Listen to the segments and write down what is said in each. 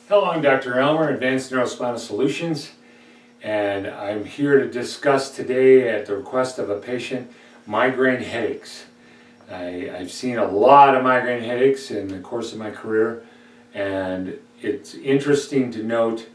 Hello, I'm Dr. Elmer, Advanced Neurospinal Solutions, and I'm here to discuss today, at the request of a patient, migraine headaches. I've seen a lot of migraine headaches in the course of my career, and it's interesting to note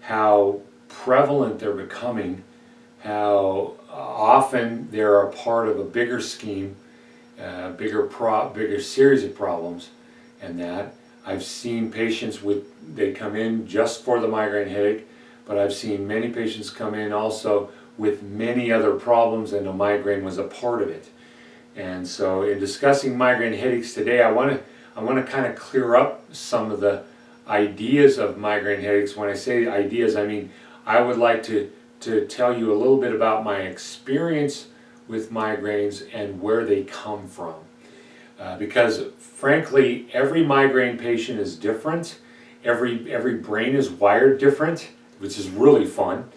how prevalent they're becoming, how often they're a part of a bigger scheme, bigger series of problems, and that I've seen patients they come in just for the migraine headache, but I've seen many patients come in also with many other problems, and the migraine was a part of it. And so in discussing migraine headaches today, I want to kind of clear up some of the ideas of migraine headaches. When I say ideas, I mean I would like to tell you a little bit about my experience with migraines and where they come from. Because frankly, every migraine patient is different. Every brain is wired different, which is really fun.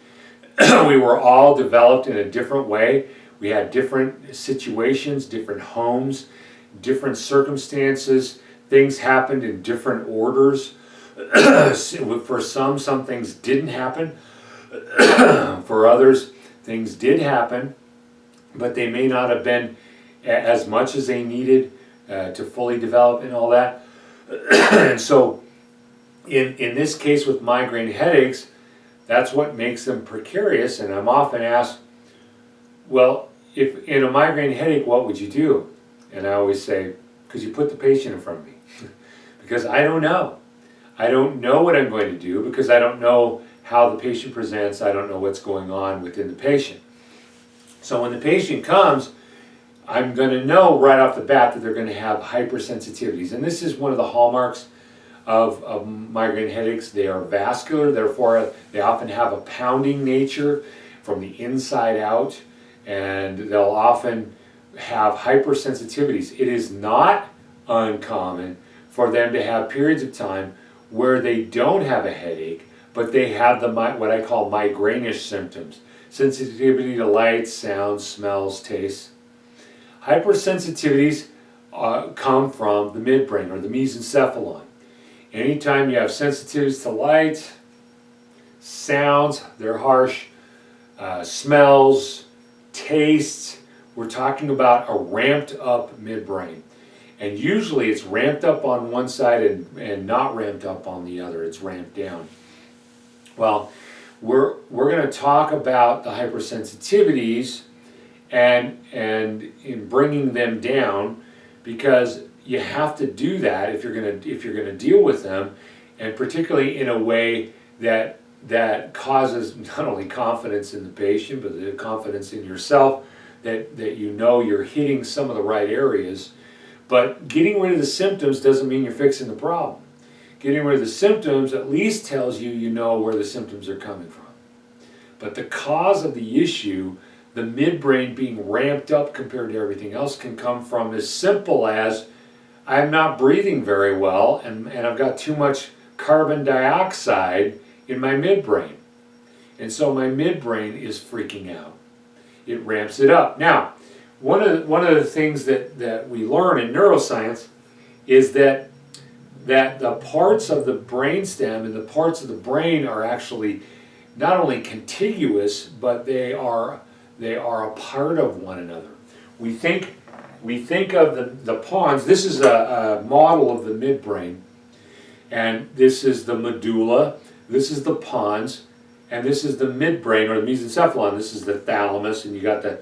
We were all developed in a different way. We had different situations, different homes, different circumstances. Things happened in different orders. For some things didn't happen. For others, things did happen, but they may not have been as much as they needed to fully develop and all that. And so in this case with migraine headaches, that's what makes them precarious. And I'm often asked, well, if in a migraine headache, what would you do? And I always say, because you put the patient in front of me. Because I don't know. I don't know what I'm going to do, because I don't know how the patient presents. I don't know what's going on within the patient. So when the patient comes, I'm going to know right off the bat that they're going to have hypersensitivities. And this is one of the hallmarks of migraine headaches. They are vascular, therefore they often have a pounding nature from the inside out, and they'll often have hypersensitivities. It is not uncommon for them to have periods of time where they don't have a headache, but they have what I call migrainish symptoms. Sensitivity to light, sounds, smells, tastes. Hypersensitivities come from the midbrain or the mesencephalon. Anytime you have sensitivities to light, sounds, they're harsh, smells, tastes, we're talking about a ramped up midbrain. And usually it's ramped up on one side and not ramped up on the other. It's ramped down. Well, we're going to talk about the hypersensitivities and in bringing them down, because you have to do that if you're going to deal with them, and particularly in a way that causes not only confidence in the patient, but the confidence in yourself that you know you're hitting some of the right areas. But getting rid of the symptoms doesn't mean you're fixing the problem. Getting rid of the symptoms at least tells you know where the symptoms are coming from. But the cause of the issue, the midbrain being ramped up compared to everything else, can come from as simple as I'm not breathing very well and I've got too much carbon dioxide in my midbrain. And so my midbrain is freaking out. It ramps it up. Now, one of the things that we learn in neuroscience is that the parts of the brainstem and the parts of the brain are actually not only contiguous, but they are a part of one another. We think of the pons. This is a model of the midbrain, and this is the medulla, this is the pons, and this is the midbrain or the mesencephalon. This is the thalamus, and you got the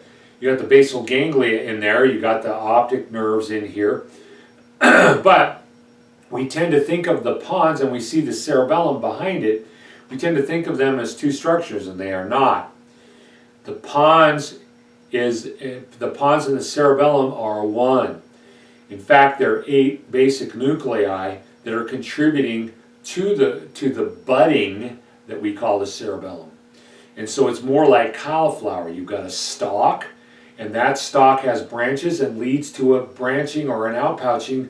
basal ganglia in there, you got the optic nerves in here. But we tend to think of the pons, and we see the cerebellum behind it. We tend to think of them as two structures, and they are not. The pons and the cerebellum are one. In fact, there are 8 basic nuclei that are contributing to the budding that we call the cerebellum. And so it's more like cauliflower. You've got a stalk, and that stalk has branches and leads to a branching or an outpouching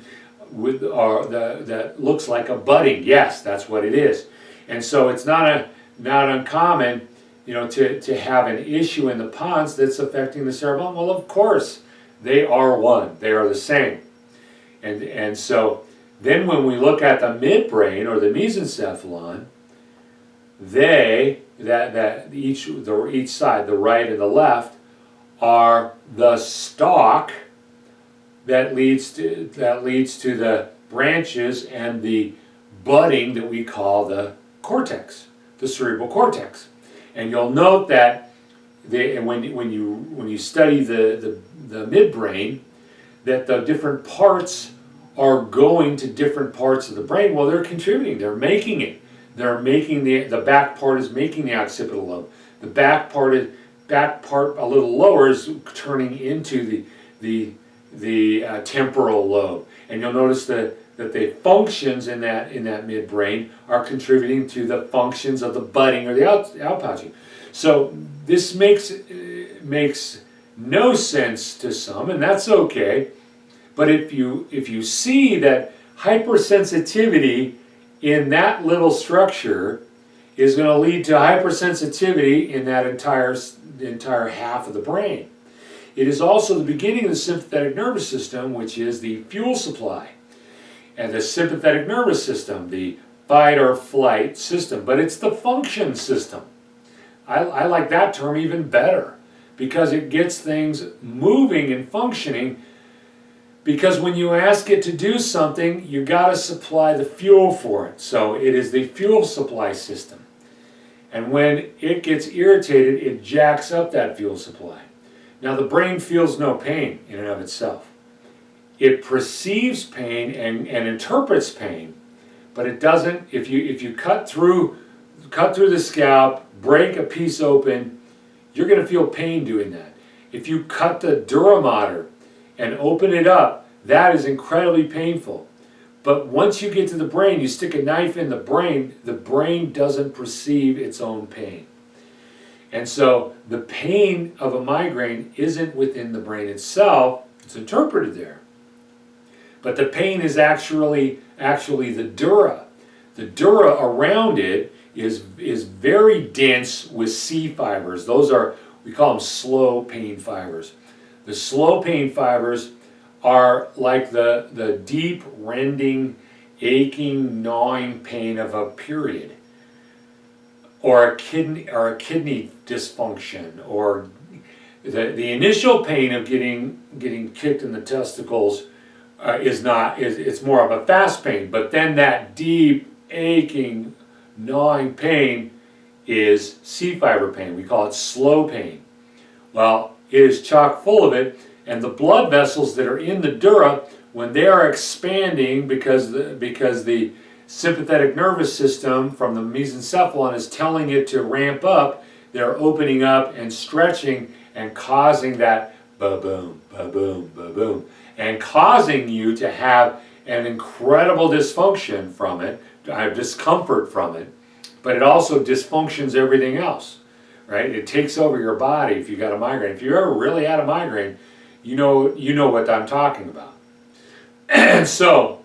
that looks like a budding. Yes, that's what it is. And so it's not uncommon, to have an issue in the pons that's affecting the cerebellum. Well, of course, they are one. They are the same. And so Then when we look at the midbrain or the mesencephalon, each side, the right and the left, are the stalk that leads to the branches and the budding that we call the cortex, the cerebral cortex. And you'll note that when you study the midbrain, that the different parts are going to different parts of the brain. Well, they're contributing. They're making it. They're making the back part is making the occipital lobe. The back part a little lower is turning into the temporal lobe. And you'll notice that the functions in that midbrain are contributing to the functions of the budding or the outpouching. So this makes no sense to some, and that's okay. But if you see that hypersensitivity in that little structure is going to lead to hypersensitivity in that entire half of the brain. It is also the beginning of the sympathetic nervous system, which is the fuel supply. And the sympathetic nervous system, the fight or flight system, but it's the function system. I like that term even better because it gets things moving and functioning. Because when you ask it to do something, you got to supply the fuel for it. So it is the fuel supply system. And when it gets irritated, it jacks up that fuel supply. Now the brain feels no pain in and of itself. It perceives pain and interprets pain, but it doesn't. If you cut through the scalp, break a piece open, you're going to feel pain doing that. If you cut the dura mater and open it up, that is incredibly painful. But once you get to the brain, you stick a knife in the brain doesn't perceive its own pain. And so the pain of a migraine isn't within the brain itself, it's interpreted there. But the pain is actually the dura. The dura around it is very dense with C fibers. Those are, we call them slow pain fibers. The slow pain fibers are like the deep, rending, aching, gnawing pain of a period, or a kidney dysfunction, or the initial pain of getting kicked in the testicles it's more of a fast pain. But then that deep, aching, gnawing pain is C fiber pain. We call it slow pain. Well, it is chock full of it. And the blood vessels that are in the dura, when they are expanding because the sympathetic nervous system from the mesencephalon is telling it to ramp up, they're opening up and stretching and causing that ba-boom, ba-boom, ba-boom, and causing you to have an incredible dysfunction from it, discomfort from it, but it also dysfunctions everything else, right? It takes over your body if you got a migraine. If you ever really had a migraine, you know what I'm talking about. And so,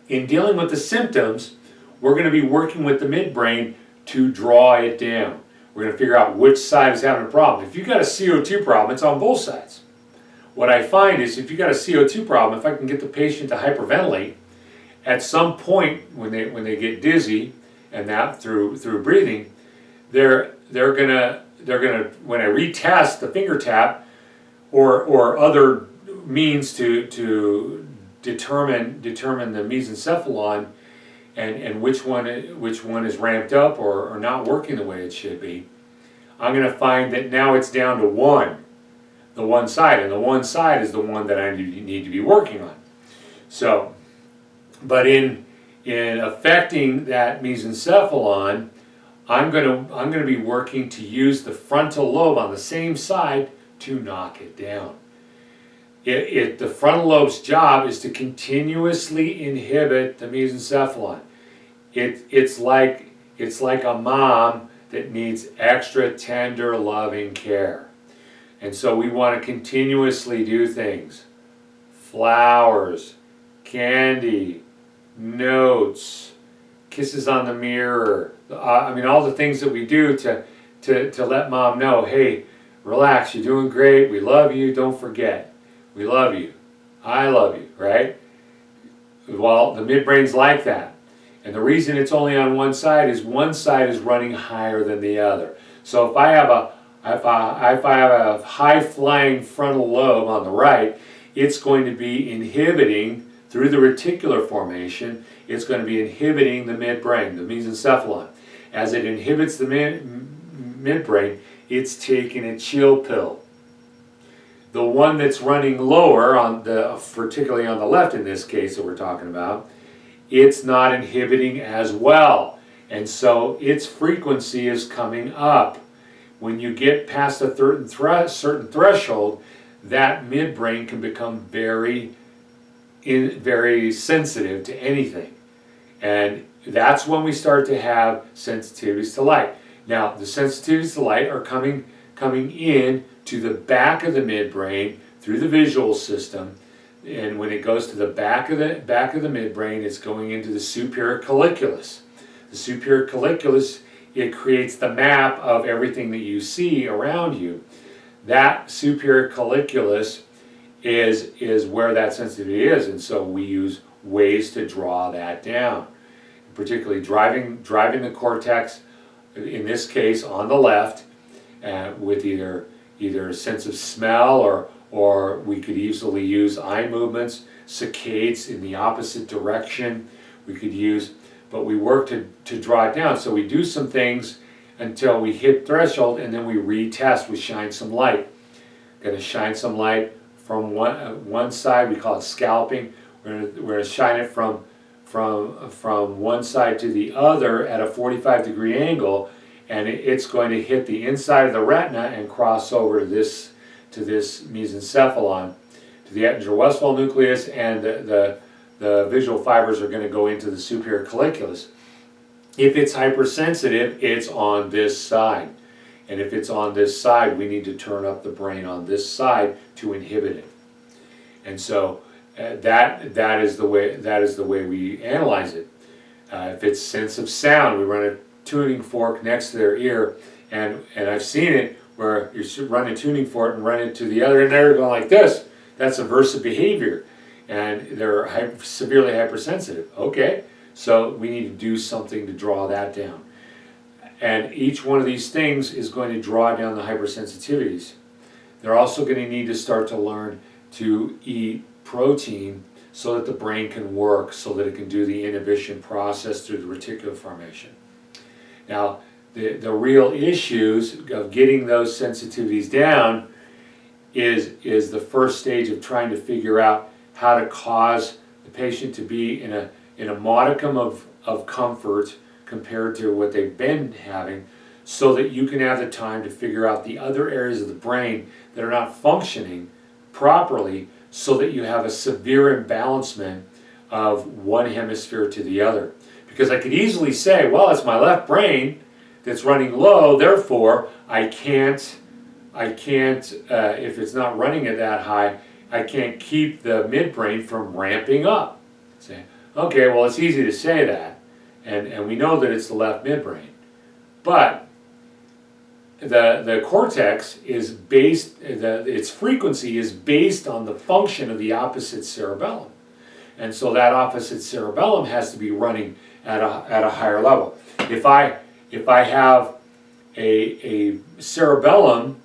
in dealing with the symptoms, we're going to be working with the midbrain to draw it down. We're going to figure out which side is having a problem. If you've got a CO2 problem, it's on both sides. What I find is if you've got a CO2 problem, if I can get the patient to hyperventilate, at some point when they get dizzy and that through breathing, they're gonna when I retest the finger tap or other means to determine the mesencephalon and which one is ramped up or not working the way it should be, I'm going to find that now it's down to the one side, and the one side is the one that I need to be working on. So, but in affecting that mesencephalon, I'm going to be working to use the frontal lobe on the same side to knock it down. The frontal lobe's job is to continuously inhibit the mesencephalon. It's like a mom that needs extra tender, loving care. And so we want to continuously do things. Flowers, candy, notes, kisses on the mirror. All the things that we do to let mom know, hey, relax, you're doing great, we love you, don't forget. We love you. I love you, right? Well, the midbrain's like that. And the reason it's only on one side is running higher than the other. So if I have a high-flying frontal lobe on the right, it's going to be inhibiting, through the reticular formation, it's going to be inhibiting the midbrain, the mesencephalon. As it inhibits the midbrain, it's taking a chill pill. The one that's running lower, particularly on the left in this case that we're talking about, it's not inhibiting as well. And so its frequency is coming up. When you get past a certain threshold, that midbrain can become very sensitive to anything. And that's when we start to have sensitivities to light. Now, the sensitivities to light are coming in to the back of the midbrain through the visual system, and when it goes to the back of the midbrain, it's going into the superior colliculus. The superior colliculus, it creates the map of everything that you see around you. That superior colliculus is where that sensitivity is, and so we use ways to draw that down. Particularly driving the cortex, in this case on the left, with either a sense of smell, or we could easily use eye movements, saccades in the opposite direction. We could use, but we work to draw it down. So we do some things until we hit threshold, and then we retest. We shine some light. Going to shine some light from one side. We call it scalping. We're going to shine it from one side to the other at a 45-degree angle, and it's going to hit the inside of the retina and cross over to this mesencephalon, to the Ettinger-Westphal nucleus, and the visual fibers are going to go into the superior colliculus. If it's hypersensitive, it's on this side. And if it's on this side, we need to turn up the brain on this side to inhibit it. And so that is the way we analyze it. If it's sense of sound, we run a tuning fork next to their ear, and I've seen it where you run a tuning fork and run it to the other, and they're going like this. That's aversive behavior, and they're severely hypersensitive. Okay, so we need to do something to draw that down. And each one of these things is going to draw down the hypersensitivities. They're also going to need to start to learn to eat protein so that the brain can work, so that it can do the inhibition process through the reticular formation. Now, the real issues of getting those sensitivities down is the first stage of trying to figure out how to cause the patient to be in a modicum of comfort compared to what they've been having, so that you can have the time to figure out the other areas of the brain that are not functioning properly, so that you have a severe imbalancement of one hemisphere to the other. Because I could easily say, well, it's my left brain that's running low, therefore I can't, if it's not running at that high, I can't keep the midbrain from ramping up. Say, okay, well, it's easy to say that, and we know that it's the left midbrain. But the cortex is based, its frequency is based on the function of the opposite cerebellum. And so that opposite cerebellum has to be running at a higher level. If I have a cerebellum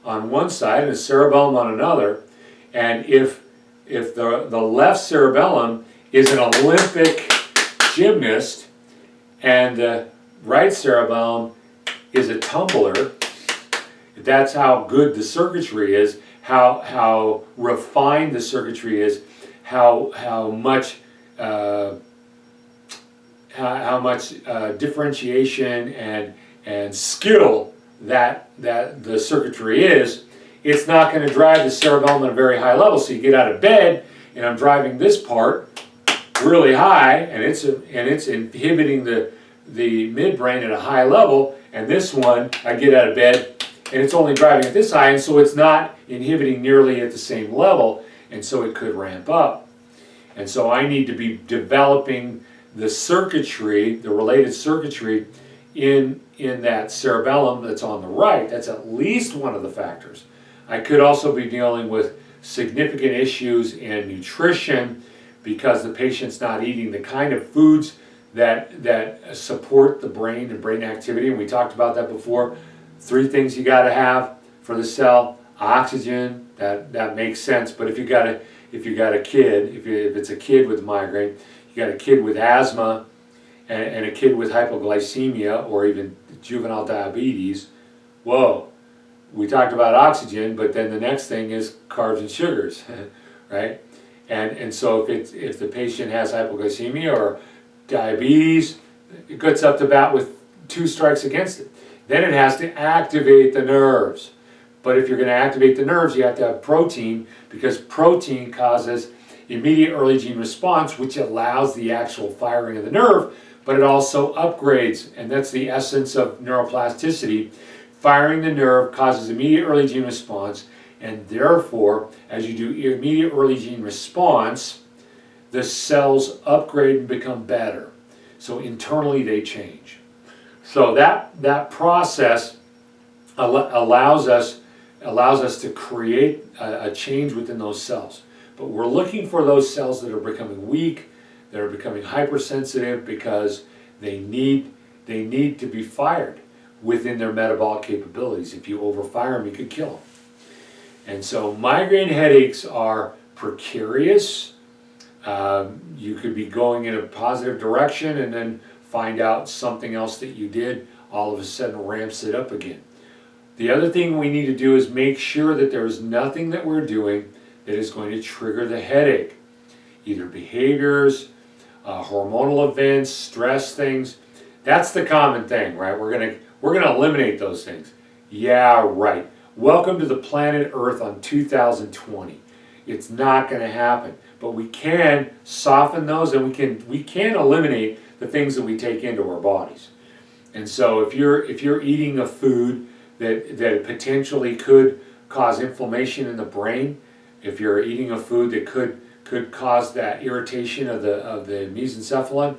on one side and a cerebellum on another, and if the left cerebellum is an Olympic gymnast and the right cerebellum is a tumbler, that's how good the circuitry is, how refined the circuitry is, how much differentiation and skill that the circuitry is. It's not going to drive the cerebellum at a very high level. So you get out of bed, and I'm driving this part really high, and it's inhibiting the midbrain at a high level, and this one I get out of bed, and it's only driving at this high, and so it's not inhibiting nearly at the same level, and so it could ramp up. And so I need to be developing the circuitry, the related circuitry in that cerebellum that's on the right. That's at least one of the factors. I could also be dealing with significant issues in nutrition, because the patient's not eating the kind of foods that support the brain and brain activity. And we talked about that before. 3 things you got to have for the cell: oxygen. That makes sense. But if you got a kid, if it's a kid with migraine, you got a kid with asthma, and a kid with hypoglycemia or even juvenile diabetes. Whoa, we talked about oxygen, but then the next thing is carbs and sugars, right? And so if the patient has hypoglycemia or diabetes, it gets up to bat with 2 strikes against it. Then it has to activate the nerves. But if you're going to activate the nerves, you have to have protein, because protein causes immediate early gene response, which allows the actual firing of the nerve, but it also upgrades, and that's the essence of neuroplasticity. Firing the nerve causes immediate early gene response, and therefore, as you do immediate early gene response, the cells upgrade and become better. So internally they change. So that process allows us to create a change within those cells. But we're looking for those cells that are becoming weak, that are becoming hypersensitive, because they need to be fired within their metabolic capabilities. If you overfire them, you could kill them. And so migraine headaches are precarious. You could be going in a positive direction and then find out something else that you did all of a sudden ramps it up again. The other thing we need to do is make sure that there is nothing that we're doing that is going to trigger the headache. Either behaviors, hormonal events, stress things. That's the common thing, right? We're gonna eliminate those things. Yeah, right. Welcome to the planet Earth on 2020. It's not going to happen, but we can soften those, and we can eliminate the things that we take into our bodies. And so if you're eating a food that potentially could cause inflammation in the brain, if you're eating a food that could cause that irritation of the mesencephalon,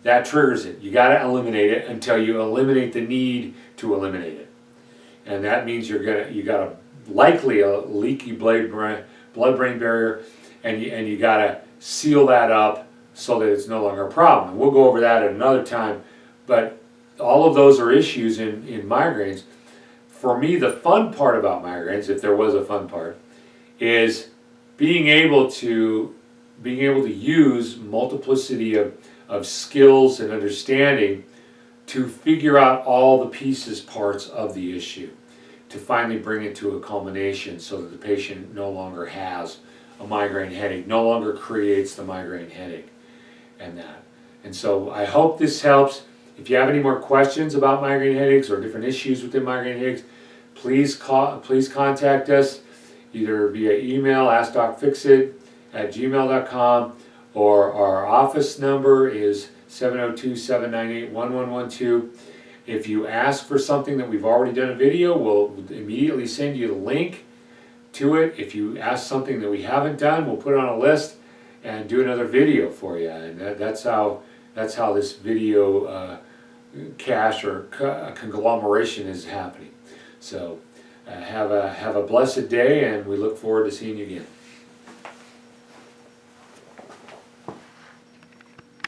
that triggers it. You got to eliminate it until you eliminate the need to eliminate it. And that means you got a likely a leaky blood-brain barrier, and you got to seal that up so that it's no longer a problem. And we'll go over that at another time. But all of those are issues in migraines. For me, the fun part about migraines, if there was a fun part, is being able to use multiplicity of skills and understanding to figure out all the pieces, parts of the issue, to finally bring it to a culmination so that the patient no longer has a migraine headache, no longer creates the migraine headache and that. And so I hope this helps. If you have any more questions about migraine headaches or different issues within migraine headaches, please contact us either via email, askdocfixit@gmail.com, or our office number is 702-798-1112. If you ask for something that we've already done a video, we'll immediately send you the link to it. If you ask something that we haven't done, we'll put it on a list and do another video for you. And that's how this video cache or conglomeration is happening. So have a blessed day, and we look forward to seeing you again.